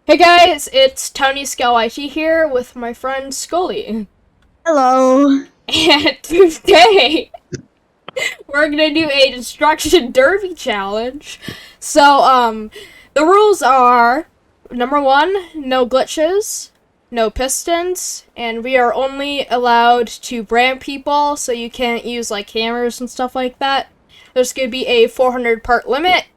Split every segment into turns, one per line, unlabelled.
Hey guys, it's TonyskalYT here with my friend Skully.
Hello.
And today, we're gonna do a destruction derby challenge. So, the rules are, number one, no glitches, no pistons, and we are only allowed to brand people, so you can't use, like, hammers and stuff like that. There's gonna be a 400 part limit.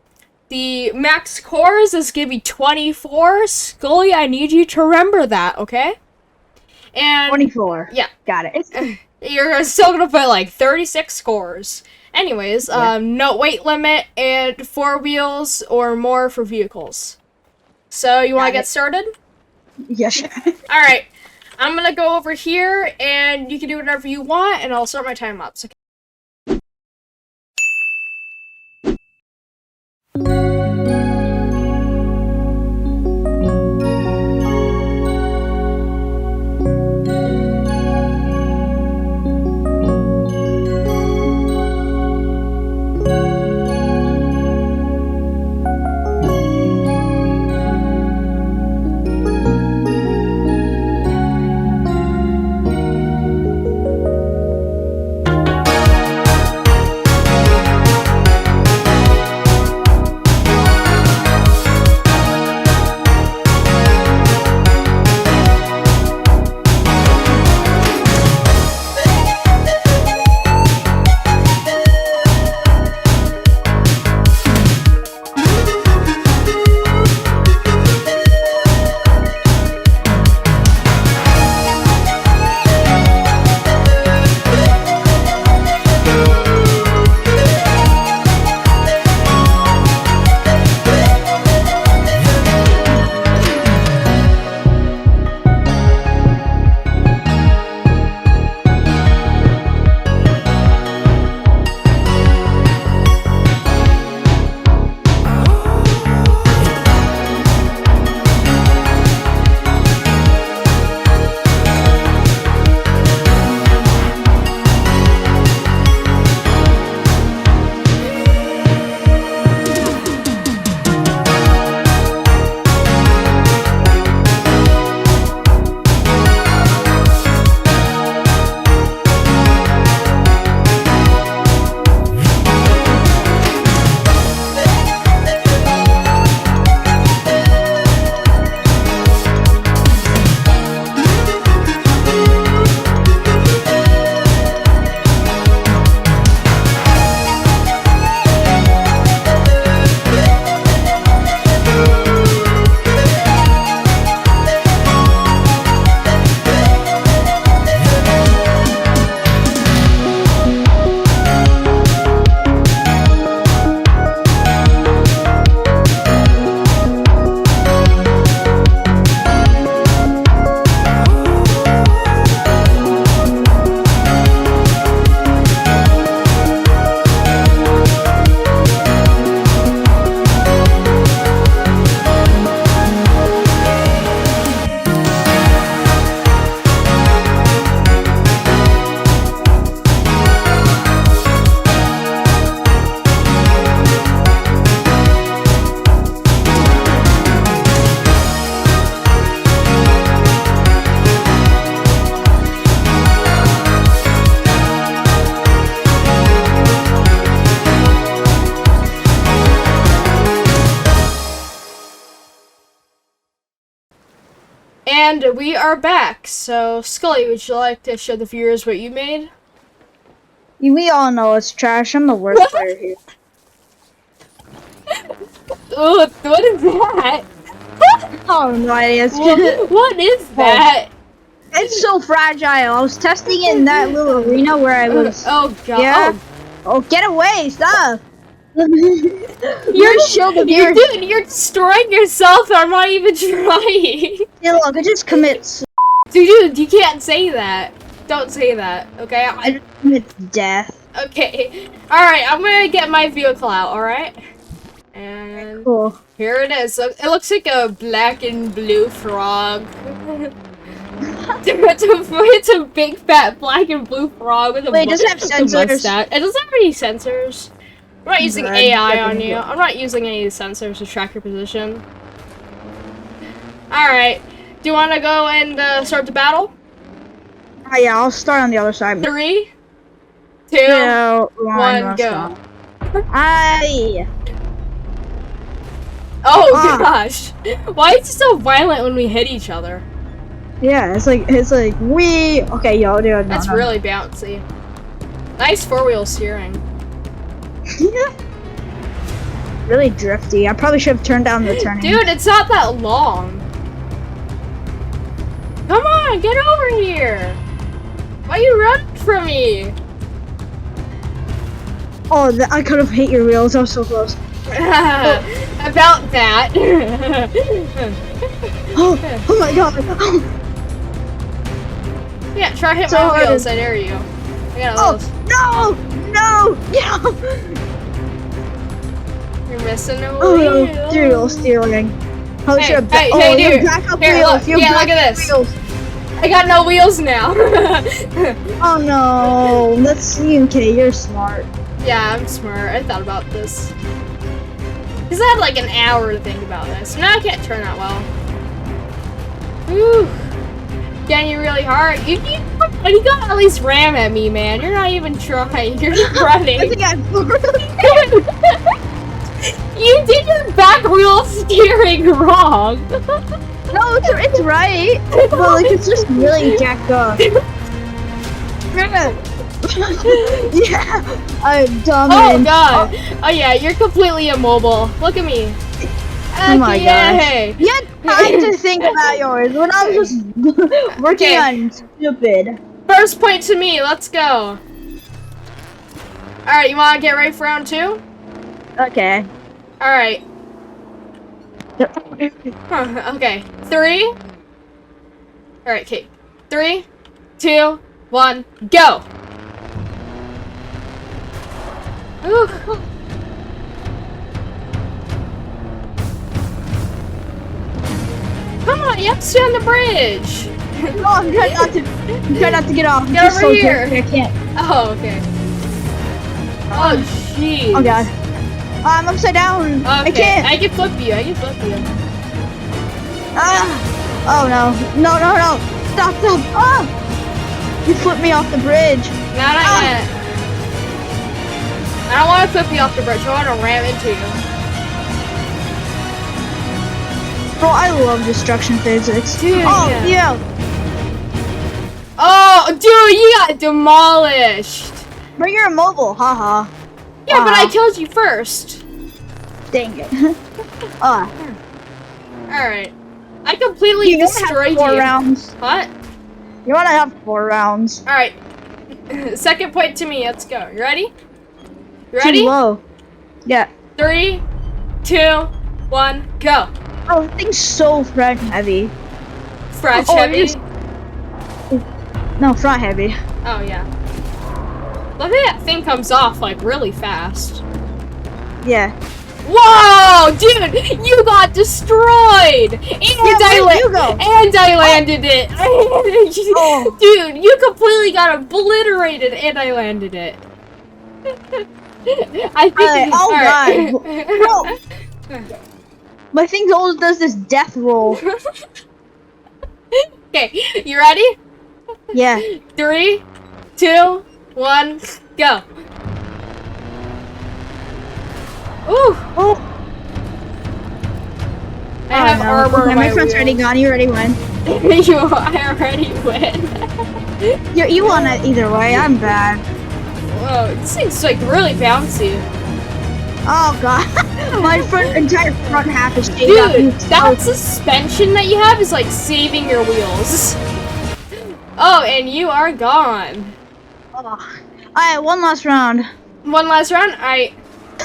The max cores is gonna be 24. Skully, I need you to remember that, okay? And
24.
yeah,
Got it.
you're still gonna put like 36 scores. Anyways, no weight limit and 4 wheels or more for vehicles. So you want to get started?
Yes.
All right, I'm gonna go over here and you can do whatever you want, and I'll start my time ups. Okay? And we are back. So, Skully, would you like to show the viewers what you made?
We all know it's trash. I'm the worst player here.
Oh, what is that?
Oh, no idea. It's
What is that?
It's so fragile. I was testing it in that little arena where I was.
Oh god.
Yeah. Oh, get away! Stop.
You're destroying yourself. I'm not even trying.
Yeah, look, it just commits.
Dude, you can't say that. Don't say that, okay?
I just commit death.
Okay. Alright, I'm gonna get my vehicle out, alright? And
Cool.
here it is. It looks like a black and blue frog. It's a big fat black and blue frog with a
does it have sensors?
mustache. It doesn't have any sensors. I'm not using AI on you. I'm not using any of the sensors to track your position. Alright. Do you want to go and start the battle?
Yeah, I'll start on the other side.
3, 2, 1, go.
Aye.
Oh gosh. Why is it so violent when we hit each other?
Yeah, it's like we. Okay, yo, dude.
That's really bouncy. Nice 4-wheel steering.
Really drifty. I probably should have turned down the turning.
Dude, it's not that long. Come on, get over here. Why are you running from me?
Oh, I could have hit your wheels. I was so close.
About that.
Oh my god.
Yeah, try hit
So
my
hard.
wheels. I dare you. I got those.
No!
You're missing a
Oh
wheel.
no, wheel stealing.
Hey, dude. Here, look. Yeah, look at this.
Wheels.
I got no wheels now.
Oh no, let's see. Okay, you're smart.
Yeah, I'm smart. I thought about this. Because I had like an hour to think about this. Now I can't turn that well. Whew. Getting you really hard. You got at least ram at me, man. You're not even trying. You're just running.
I think I'm really
You did your back wheel steering wrong.
No, it's right. But like it's just really jacked up. Yeah, I'm dumb.
Oh god. Oh yeah, you're completely immobile. Look at me.
Oh my
gosh.
You had time to think about yours when I was just working on stupid.
First point to me. Let's go. Alright, you want to get ready for round 2?
Okay.
Alright. Okay. 3. Alright, okay. 3, 2, 1, go! Ooh. Come on, you have to stay on the bridge!
No, I'm trying not to get off.
Get over here!
I can't.
Oh, okay. Oh, jeez.
Oh god. I'm upside down.
Okay,
I can't.
I can flip you.
Ah! Oh no. No. Stop. Ah! You flipped me off the bridge.
Not yet. I don't want to flip you off the bridge. I want to ram into you.
Bro, I love destruction physics.
Dude,
oh,
yeah.
yeah.
Oh, dude, you got demolished.
But you're immobile, haha.
Yeah, but I killed you first.
Dang it.
Alright. I completely destroyed you.
4 rounds.
What?
You wanna have 4 rounds.
Alright. Second point to me. Let's go. You ready? You ready?
Too low. Yeah.
3, 2, 1, go.
Oh, that thing's so front heavy.
Front heavy?
No, front heavy.
Oh, yeah. Look at that thing comes off, like, really fast.
Yeah.
Whoa! Dude, you got destroyed! And I landed it!
Oh.
Dude, you completely got obliterated and I landed it. I think
alright. No. My thing always does this death roll.
Okay, you ready?
Yeah.
3, 2, 1, go. Ooh.
Oh.
I have armor on
my friend's already gone. You already win.
I already win.
You won it either way. I'm bad.
Whoa, this thing's like really bouncy.
Oh god. My entire front half is shaved up.
Dude, that suspension that you have is like saving your wheels. Oh, and you are gone.
Oh. Alright, one last round.
One last round?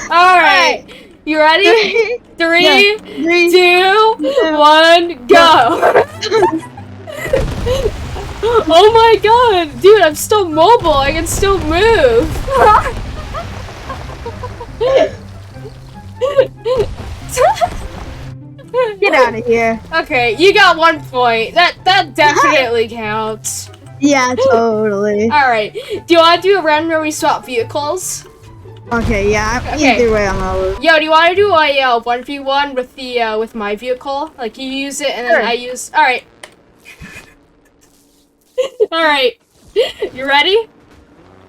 Alright. You ready? 3, 2, 1, go! Oh my god! Dude, I'm still mobile. I can still move.
Get out of here.
Okay, you got 1 point. That definitely counts.
Yeah, totally.
Alright. Do you want to do a round where we swap vehicles?
Okay, yeah.
Okay.
Either way, I'm gonna lose.
Yo, do you want to do a 1v1 with the with my vehicle? Like you use it and then
Sure.
I use. All right. All right. You ready?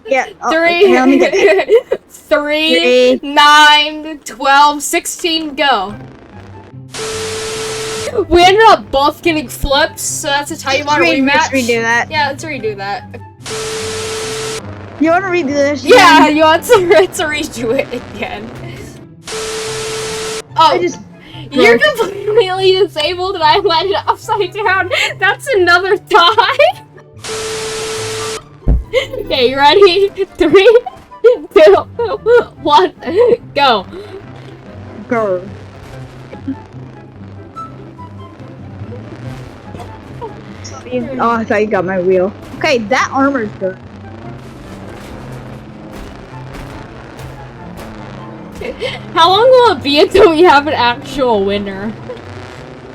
Yeah. Oh,
Three,
okay, let me get it.
3, 9, 12, 16, go. We ended up both getting flipped, so that's a tie. You want a rematch?
Let's redo that.
Yeah, let's redo that.
You want to redo this?
Yeah, you want to redo it again. Oh, you're completely disabled and I landed upside down. That's another tie. Okay, you ready? 3, 2, 1, go.
Go. Oh, I thought you got my wheel. Okay, that armor's good.
How long will it be until we have an actual winner?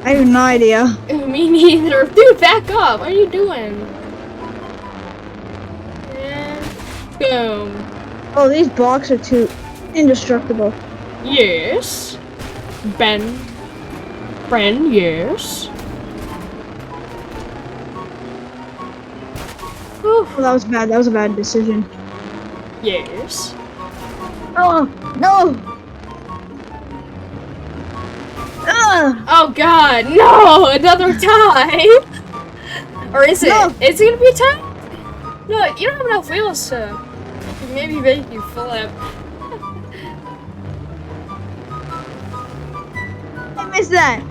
I have no idea.
Me neither. Dude, back up. What are you doing? And boom.
Oh, these blocks are too indestructible.
Yes. Ben, yes. Whew.
Oh, that was bad. That was a bad decision.
Yes.
Oh, no!
Oh god, no! Another tie! Or is it?
No.
Is it gonna be a tie? No, you don't have enough wheels to maybe make you flip.
I missed that.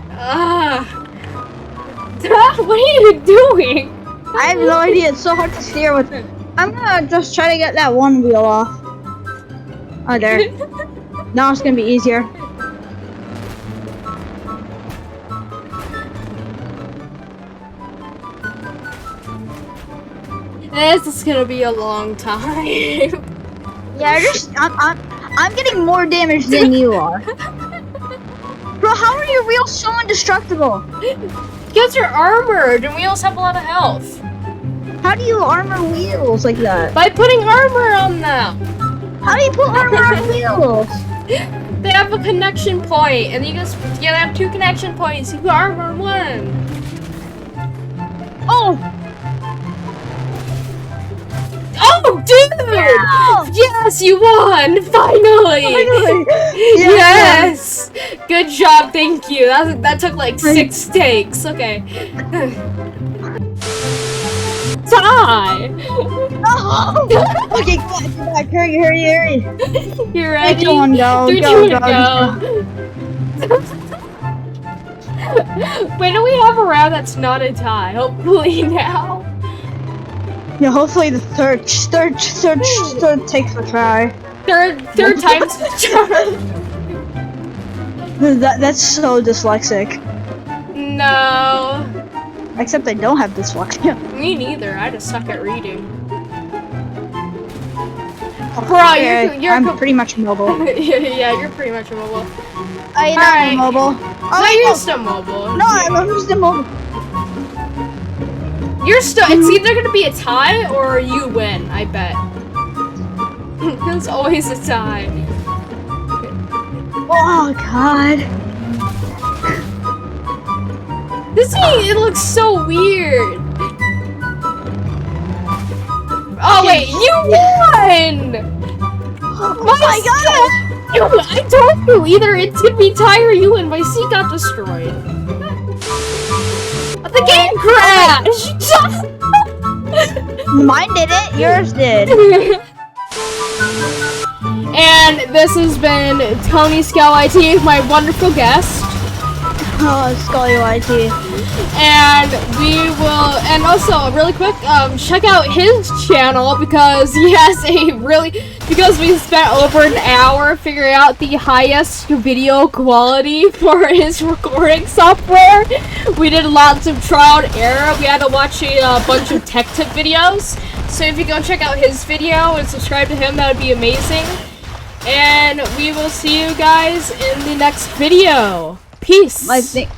What are you doing?
I have no idea. It's so hard to steer with. I'm gonna just try to get that one wheel off. Oh, there. Now it's gonna be easier.
This is gonna be a long time.
Yeah, I'm getting more damage than you are. Bro, how are your wheels so indestructible?
Because you're armored and wheels have a lot of health.
How do you armor wheels like that?
By putting armor on them.
How do you put armor on wheels?
They have a connection point, and you just they have 2 connection points. You put armor on one.
Oh!
Oh, dude!
Yeah.
Yes, you won! Finally!
Finally.
Yes! Good job, thank you. That took like 6 takes. Okay. Tie!
Oh! Okay, come back. Hurry.
You ready?
Come on, go.
3, 2,
Go.
1, go. When do we have a round that's not a tie? Hopefully now.
Yeah, hopefully the third takes a try.
Third time's the charm.
That's so dyslexic.
No.
Except I don't have dyslexia.
Me neither. I just suck at reading. Bro,
I'm pretty much mobile.
Yeah, you're pretty much immobile.
I'm
Alright.
mobile.
Oh, you're still mobile.
No, I'm just immobile.
You're still. It's either gonna be a tie or you win. I bet. It's always a tie.
Oh God.
This thing, it looks so weird. Oh wait, you won!
Oh my God!
I told you, either it's gonna be tie or you win. My seat got destroyed. The game crashed!
Mine didn't, yours did.
And this has been TonyskalYT, my wonderful guest.
Oh, SkullyYT.
And we will, and also really quick, check out his channel because he has because we spent over an hour figuring out the highest video quality for his recording software. We did lots of trial and error. We had to watch a bunch of tech tip videos. So if you go check out his video and subscribe to him, that would be amazing. And we will see you guys in the next video. Peace.
I think